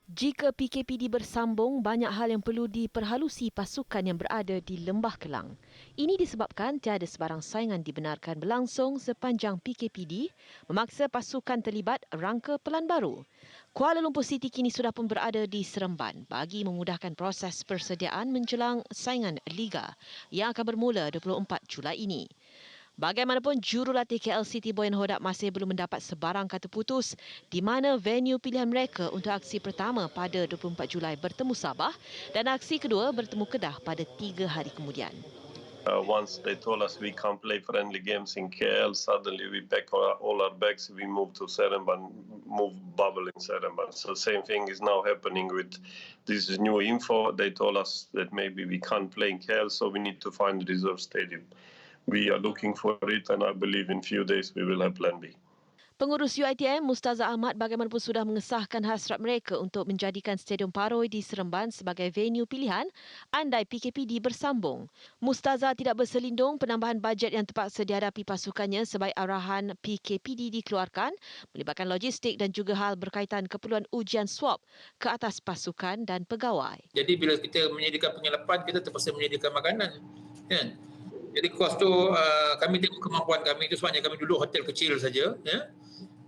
Jika PKPD bersambung, banyak hal yang perlu diperhalusi pasukan yang berada di Lembah Kelang. Ini disebabkan tiada sebarang saingan dibenarkan berlangsung sepanjang PKPD memaksa pasukan terlibat rangka pelan baru. Kuala Lumpur City kini sudah pun berada di Seremban bagi memudahkan proses persediaan menjelang saingan Liga yang akan bermula 24 Julai ini. Bagaimanapun, jurulatih KL City Boyan Hodak masih belum mendapat sebarang kata putus di mana venue pilihan mereka untuk aksi pertama pada 24 Julai bertemu Sabah dan aksi kedua bertemu Kedah pada 3 hari kemudian. Once they told us we can't play friendly games in KL, suddenly we pack all our bags, we moved to Seremban, move bubble in Seremban. So same thing is now happening with this new info. They told us that maybe we can't play in KL, so we need to find a reserve stadium. We are looking for it, and I believe in few days we will have plan B. Pengurus UiTM Mustaza Ahmad bagaimanapun sudah mengesahkan hasrat mereka untuk menjadikan Stadium Paroi di Seremban sebagai venue pilihan andai PKPD bersambung. Mustaza tidak berselindung penambahan bajet yang terpaksa dihadapi pasukannya sebaik arahan PKPD dikeluarkan melibatkan logistik dan juga hal berkaitan keperluan ujian swab ke atas pasukan dan pegawai. Jadi bila kita menyediakan penginapan, kita terpaksa menyediakan makanan. Kan? Jadi kos tu kami tengok kemampuan kami, itu sebabnya kami duduk hotel kecil saja. Ya?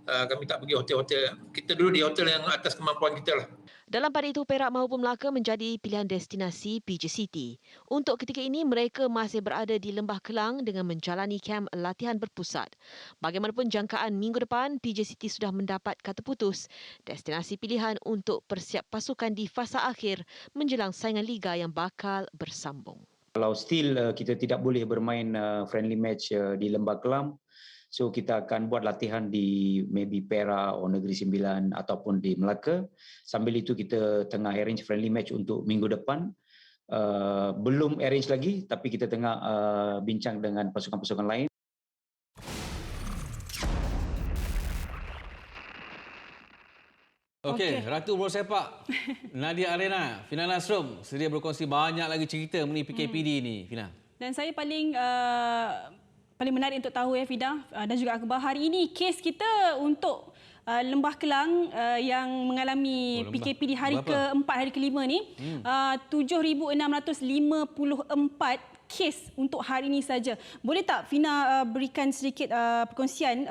Kami tak pergi hotel-hotel. Kita duduk di hotel yang atas kemampuan kita lah. Dalam pada itu, Perak maupun Melaka menjadi pilihan destinasi PJ City. Untuk ketika ini, mereka masih berada di Lembah Kelang dengan menjalani kem latihan berpusat. Bagaimanapun jangkaan minggu depan, PJ City sudah mendapat kata putus destinasi pilihan untuk persiap pasukan di fasa akhir menjelang saingan Liga yang bakal bersambung. Kalau still kita tidak boleh bermain friendly match di Lembah Kelang, so kita akan buat latihan di maybe Perak atau Negeri Sembilan ataupun di Melaka. Sambil itu kita tengah arrange friendly match untuk minggu depan. Belum arrange lagi, tapi kita tengah bincang dengan pasukan-pasukan lain. Okey, Ratu Bola Sepak, Nadia Arena, Fina Nasrum sedia berkongsi banyak lagi cerita mengenai PKPD ni, Fina. Dan saya paling menarik untuk tahu Fida dan juga Akbar, hari ini kes kita untuk Lembah Kelang yang mengalami PKPD hari keempat, hari kelima ni 7,654 kes untuk hari ini saja. Boleh tak Fina berikan sedikit perkongsian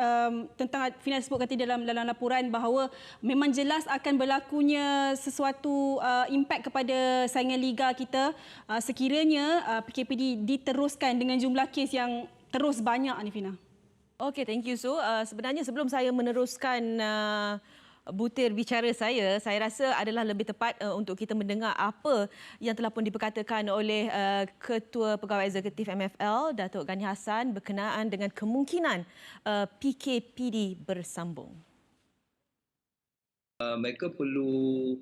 tentang Fina sebutkan tadi dalam laporan bahawa memang jelas akan berlakunya sesuatu impak kepada saingan liga kita sekiranya PKPD diteruskan dengan jumlah kes yang terus banyak ni, Fina. Okey, thank you. So, sebenarnya sebelum saya meneruskan butir bicara saya rasa adalah lebih tepat untuk kita mendengar apa yang telah pun diperkatakan oleh Ketua Pegawai Eksekutif MFL, Datuk Ghani Hassan, berkenaan dengan kemungkinan PKPD bersambung. Mereka perlu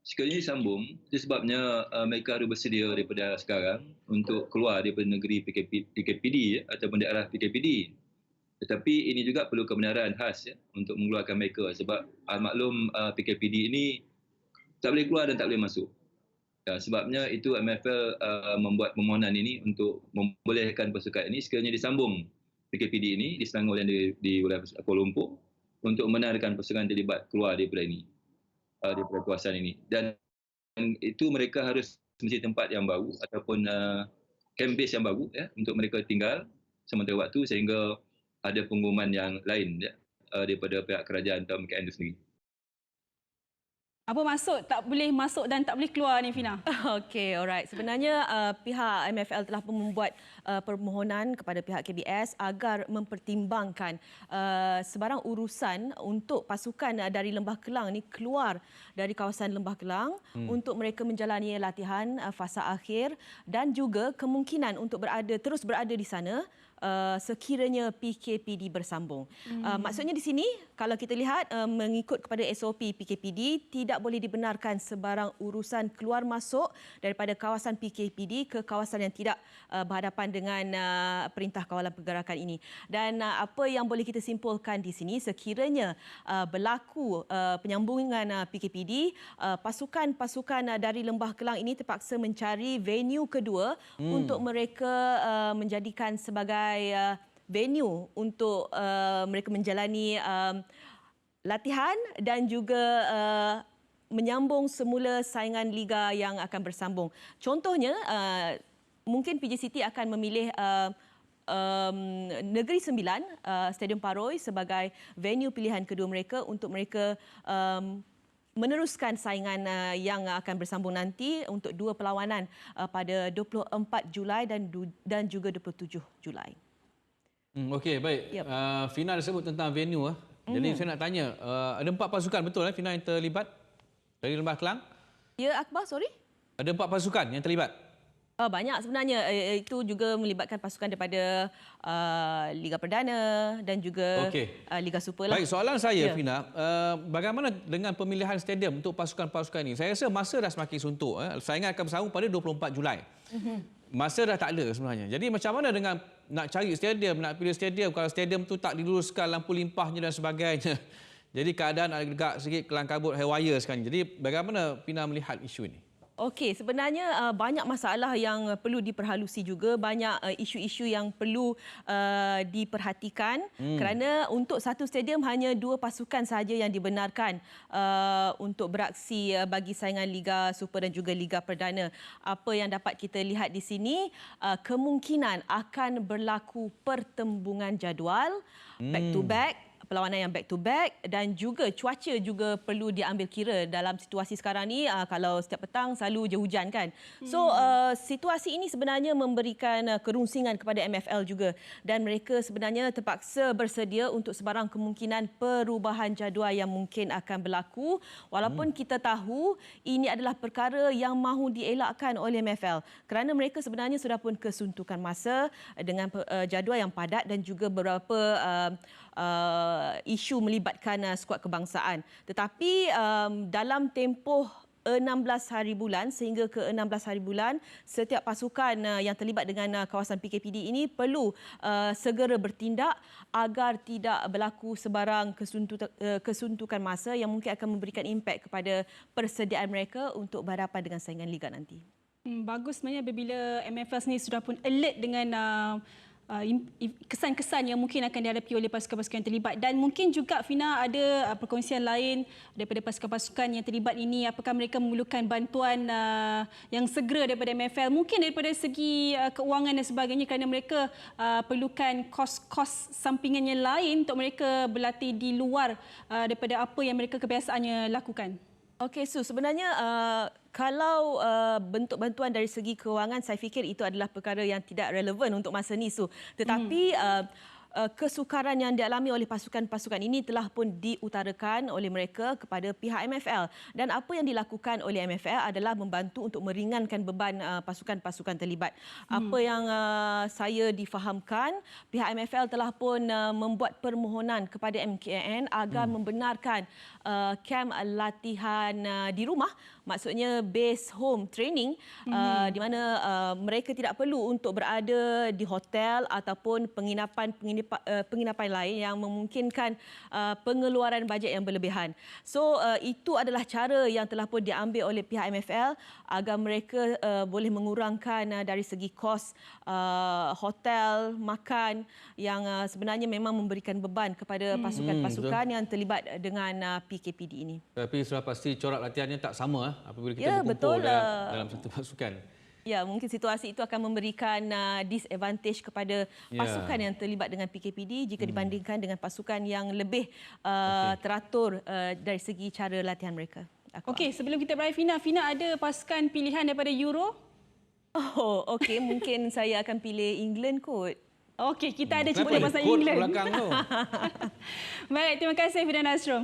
sekiranya disambung, itu sebabnya mereka harus bersedia daripada sekarang untuk keluar daripada negeri PKPD ataupun daerah PKPD. Tetapi ini juga perlu kebenaran khas untuk mengeluarkan mereka sebab maklum PKPD ini tak boleh keluar dan tak boleh masuk. Sebabnya itu MFL membuat permohonan ini untuk membolehkan pasukan ini sekiranya disambung PKPD ini di Selangor dan di wilayah Kuala Lumpur untuk membenarkan pasukan terlibat keluar daripada ini, daripada kawasan ini. Dan itu mereka harus mesti tempat yang baru ataupun camp base yang baru untuk mereka tinggal sementara waktu sehingga ada pengumuman yang lain daripada pihak kerajaan atau MKN itu sendiri. Apa maksud tak boleh masuk dan tak boleh keluar ni, Fina? Okey, alright. Sebenarnya pihak MFL telah pun membuat permohonan kepada pihak KBS agar mempertimbangkan sebarang urusan untuk pasukan dari Lembah Kelang ni keluar dari kawasan Lembah Kelang untuk mereka menjalani latihan fasa akhir dan juga kemungkinan untuk terus berada di sana sekiranya PKPD bersambung. Maksudnya di sini kalau kita lihat mengikut kepada SOP PKPD tidak boleh dibenarkan sebarang urusan keluar masuk daripada kawasan PKPD ke kawasan yang tidak berhadapan dengan Perintah Kawalan Pergerakan ini. Dan apa yang boleh kita simpulkan di sini sekiranya berlaku penyambungan PKPD, pasukan-pasukan dari Lembah Kelang ini terpaksa mencari venue kedua untuk mereka menjadikan sebagai venue untuk mereka menjalani latihan dan juga menyambung semula saingan liga yang akan bersambung. Contohnya, mungkin PJ City akan memilih Negeri Sembilan, Stadium Paroi sebagai venue pilihan kedua mereka untuk mereka meneruskan saingan yang akan bersambung nanti untuk dua perlawanan pada 24 Julai dan juga 27 Julai. Okey, baik. Yep. Fina dah sebut tentang venue. Jadi saya nak tanya, ada 4 pasukan betul Fina yang terlibat dari Lembah Kelang? Ya, Akbar, sorry? Ada 4 pasukan yang terlibat? Banyak sebenarnya. Itu juga melibatkan pasukan daripada Liga Perdana dan juga Liga Super lah. Baik, soalan saya Fina, bagaimana dengan pemilihan stadium untuk pasukan-pasukan ini? Saya rasa masa dah semakin suntuk. Saingan akan bersambung pada 24 Julai. Masa dah tak ada sebenarnya. Jadi macam mana dengan nak cari stadium, nak pilih stadium kalau stadium tu tak diluruskan lampu limpahnya dan sebagainya. Jadi keadaan agak sikit kelang kabut haywire sekarang. Jadi bagaimana Fina melihat isu ini? Okey, sebenarnya banyak masalah yang perlu diperhalusi juga, banyak isu-isu yang perlu diperhatikan kerana untuk satu stadium hanya 2 pasukan sahaja yang dibenarkan untuk beraksi bagi saingan Liga Super dan juga Liga Perdana. Apa yang dapat kita lihat di sini, kemungkinan akan berlaku pertembungan jadual back to back, perlawanan yang back to back dan juga cuaca juga perlu diambil kira dalam situasi sekarang ni. Kalau setiap petang selalu je hujan kan. So situasi ini sebenarnya memberikan kerungsingan kepada MFL juga dan mereka sebenarnya terpaksa bersedia untuk sebarang kemungkinan perubahan jadual yang mungkin akan berlaku walaupun kita tahu ini adalah perkara yang mahu dielakkan oleh MFL kerana mereka sebenarnya sudah pun kesuntukan masa dengan jadual yang padat dan juga beberapa isu melibatkan skuad kebangsaan. Tetapi dalam tempoh 16 hari bulan sehingga ke 16 hari bulan, setiap pasukan yang terlibat dengan kawasan PKPD ini perlu segera bertindak agar tidak berlaku sebarang kesuntukan masa yang mungkin akan memberikan impak kepada persediaan mereka untuk berhadapan dengan saingan liga nanti. Bagus sebenarnya apabila MFL sendiri sudah pun alert dengan kesan-kesan yang mungkin akan dihadapi oleh pasukan-pasukan yang terlibat dan mungkin juga Fina ada perkongsian lain daripada pasukan-pasukan yang terlibat ini, apakah mereka memerlukan bantuan yang segera daripada MFL mungkin daripada segi keuangan dan sebagainya kerana mereka perlukan kos-kos sampingan yang lain untuk mereka berlatih di luar daripada apa yang mereka kebiasaannya lakukan. Okey, sebenarnya kalau bentuk bantuan dari segi kewangan, saya fikir itu adalah perkara yang tidak relevan untuk masa ni. Tetapi kesukaran yang dialami oleh pasukan-pasukan ini telah pun diutarakan oleh mereka kepada pihak MFL. Dan apa yang dilakukan oleh MFL adalah membantu untuk meringankan beban pasukan-pasukan terlibat. Apa yang saya difahamkan, pihak MFL telah pun membuat permohonan kepada MKN agar membenarkan kem latihan di rumah, maksudnya base home training, di mana mereka tidak perlu untuk berada di hotel ataupun penginapan lain yang memungkinkan pengeluaran bajet yang berlebihan. So itu adalah cara yang telah pun diambil oleh pihak MFL agar mereka boleh mengurangkan dari segi kos hotel, makan yang sebenarnya memang memberikan beban kepada pasukan-pasukan yang terlibat dengan PKPD ini. Tapi sudah pasti corak latihannya tak sama apabila kita berkumpul dalam satu pasukan. Ya, mungkin situasi itu akan memberikan disadvantage kepada pasukan yang terlibat dengan PKPD jika dibandingkan dengan pasukan yang lebih teratur dari segi cara latihan mereka. Okey, sebelum kita berakhir Fina ada pasukan pilihan daripada Euro? Oh, okey, mungkin saya akan pilih England kot. Okey, kita ada cerita pasal England. Belakang tu. Baik, terima kasih Fina Nasrum.